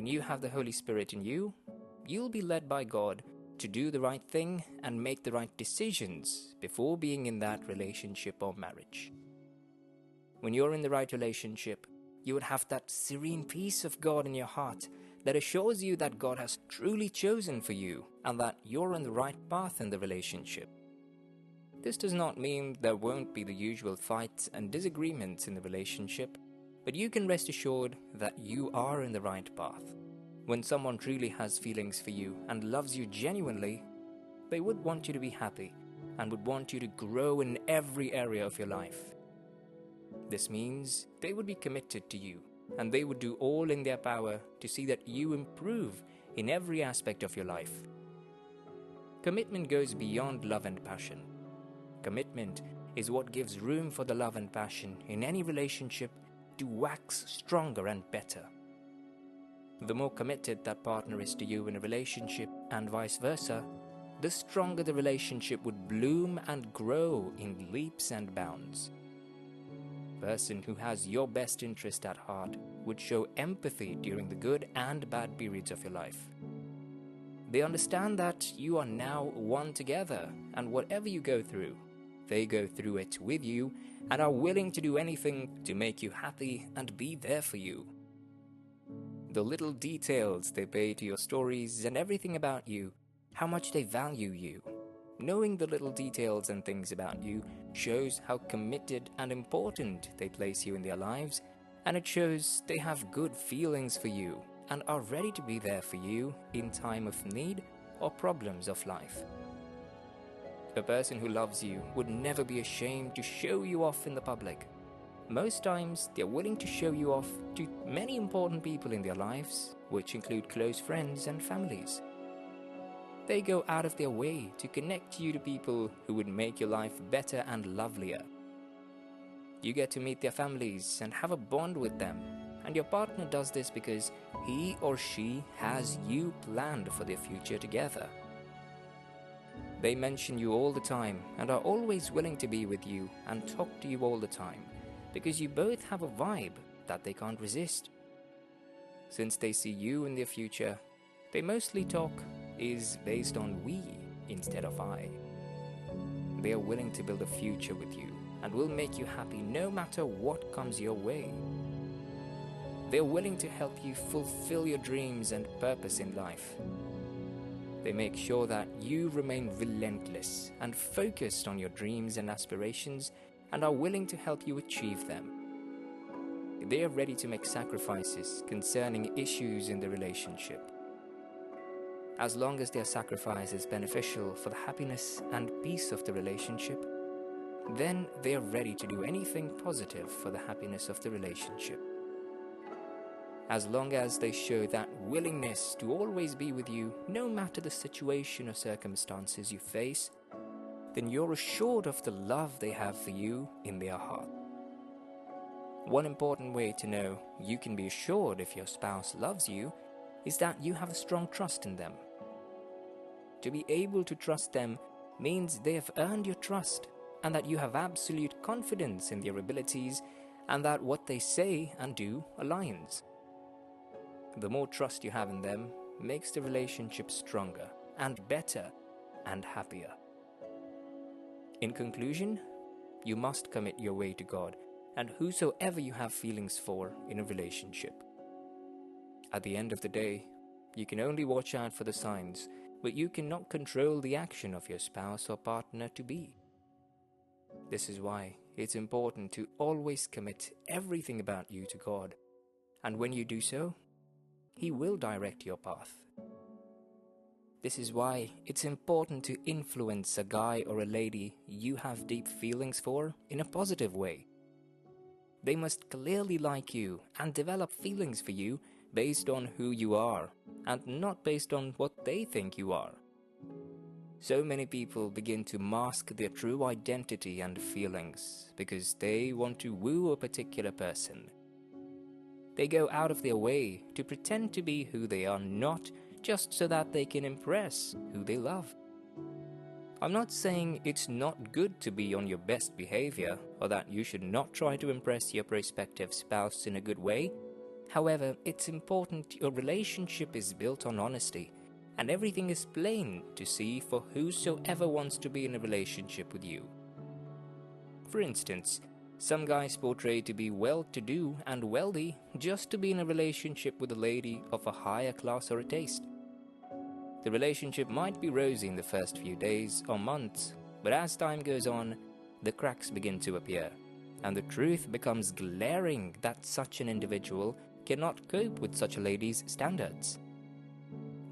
When you have the Holy Spirit in you, you'll be led by God to do the right thing and make the right decisions before being in that relationship or marriage. When you're in the right relationship, you would have that serene peace of God in your heart that assures you that God has truly chosen for you and that you're on the right path in the relationship. This does not mean there won't be the usual fights and disagreements in the relationship, but you can rest assured that you are in the right path. When someone truly has feelings for you and loves you genuinely, they would want you to be happy and would want you to grow in every area of your life. This means they would be committed to you, and they would do all in their power to see that you improve in every aspect of your life. Commitment goes beyond love and passion. Commitment is what gives room for the love and passion in any relationship to wax stronger and better. The more committed that partner is to you in a relationship and vice versa, the stronger the relationship would bloom and grow in leaps and bounds. A person who has your best interest at heart would show empathy during the good and bad periods of your life. They understand that you are now one together, and whatever you go through, they go through it with you and are willing to do anything to make you happy and be there for you. The little details they pay to your stories and everything about you, how much they value you. Knowing the little details and things about you shows how committed and important they place you in their lives, and it shows they have good feelings for you and are ready to be there for you in time of need or problems of life. A person who loves you would never be ashamed to show you off in the public. Most times, they're willing to show you off to many important people in their lives, which include close friends and families. They go out of their way to connect you to people who would make your life better and lovelier. You get to meet their families and have a bond with them, and your partner does this because he or she has you planned for their future together. They mention you all the time and are always willing to be with you and talk to you all the time, because you both have a vibe that they can't resist. Since they see you in their future, they mostly talk is based on we instead of I. They are willing to build a future with you and will make you happy no matter what comes your way. They are willing to help you fulfill your dreams and purpose in life. They make sure that you remain relentless and focused on your dreams and aspirations and are willing to help you achieve them. They are ready to make sacrifices concerning issues in the relationship. As long as their sacrifice is beneficial for the happiness and peace of the relationship, then they are ready to do anything positive for the happiness of the relationship. As long as they show that willingness to always be with you, no matter the situation or circumstances you face, then you're assured of the love they have for you in their heart. One important way to know you can be assured if your spouse loves you is that you have a strong trust in them. To be able to trust them means they have earned your trust and that you have absolute confidence in their abilities and that what they say and do aligns. The more trust you have in them makes the relationship stronger and better and happier. In conclusion, you must commit your way to God and whosoever you have feelings for in a relationship. At the end of the day, you can only watch out for the signs, but you cannot control the action of your spouse or partner to be. This is why it's important to always commit everything about you to God, and when you do so, He will direct your path. This is why it's important to influence a guy or a lady you have deep feelings for in a positive way. They must clearly like you and develop feelings for you based on who you are and not based on what they think you are. So many people begin to mask their true identity and feelings because they want to woo a particular person. They go out of their way to pretend to be who they are not just so that they can impress who they love. I'm not saying it's not good to be on your best behavior or that you should not try to impress your prospective spouse in a good way, However, it's important your relationship is built on honesty, and everything is plain to see for whosoever wants to be in a relationship with you. For instance, some guys portray to be well-to-do and wealthy just to be in a relationship with a lady of a higher class or a taste. The relationship might be rosy in the first few days or months, but as time goes on, the cracks begin to appear, and the truth becomes glaring that such an individual cannot cope with such a lady's standards.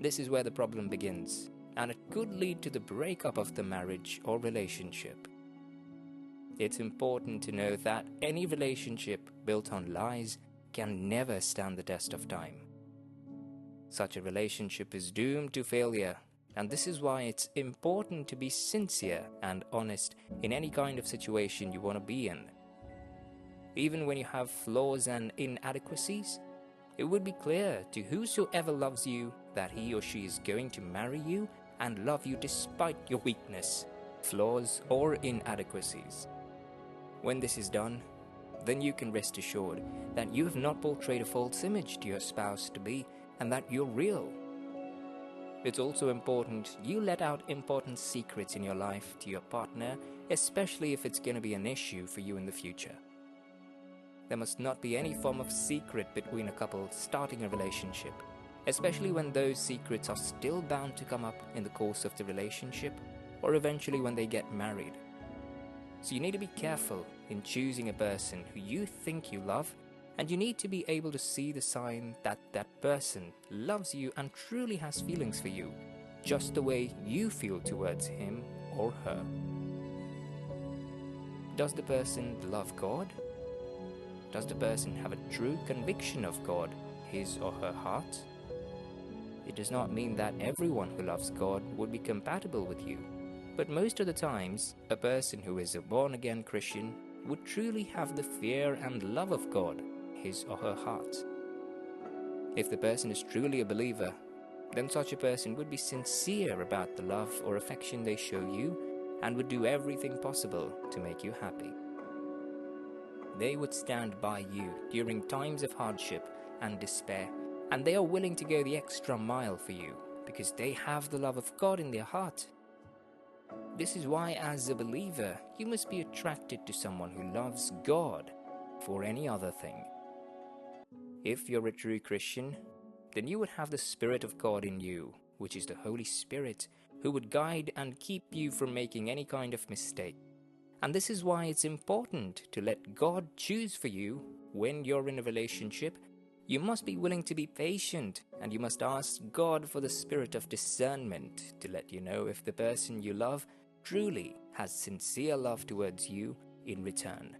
This is where the problem begins, and it could lead to the breakup of the marriage or relationship. It's important to know that any relationship built on lies can never stand the test of time. Such a relationship is doomed to failure, and this is why it's important to be sincere and honest in any kind of situation you want to be in. Even when you have flaws and inadequacies, it would be clear to whosoever loves you that he or she is going to marry you and love you despite your weakness, flaws, or inadequacies. When this is done, then you can rest assured that you have not portrayed a false image to your spouse to be, and that you're real. It's also important you let out important secrets in your life to your partner, especially if it's going to be an issue for you in the future. There must not be any form of secret between a couple starting a relationship, especially when those secrets are still bound to come up in the course of the relationship or eventually when they get married. So you need to be careful in choosing a person who you think you love, and you need to be able to see the sign that that person loves you and truly has feelings for you, just the way you feel towards him or her. Does the person love God? Does the person have a true conviction of God, his or her heart? It does not mean that everyone who loves God would be compatible with you, but most of the times, a person who is a born-again Christian would truly have the fear and love of God, his or her heart. If the person is truly a believer, then such a person would be sincere about the love or affection they show you and would do everything possible to make you happy. They would stand by you during times of hardship and despair, and they are willing to go the extra mile for you because they have the love of God in their heart. This is why, as a believer, you must be attracted to someone who loves God before any other thing. If you're a true Christian, then you would have the Spirit of God in you, which is the Holy Spirit, who would guide and keep you from making any kind of mistake. And this is why it's important to let God choose for you when you're in a relationship. You must be willing to be patient, and you must ask God for the spirit of discernment to let you know if the person you love truly has sincere love towards you in return.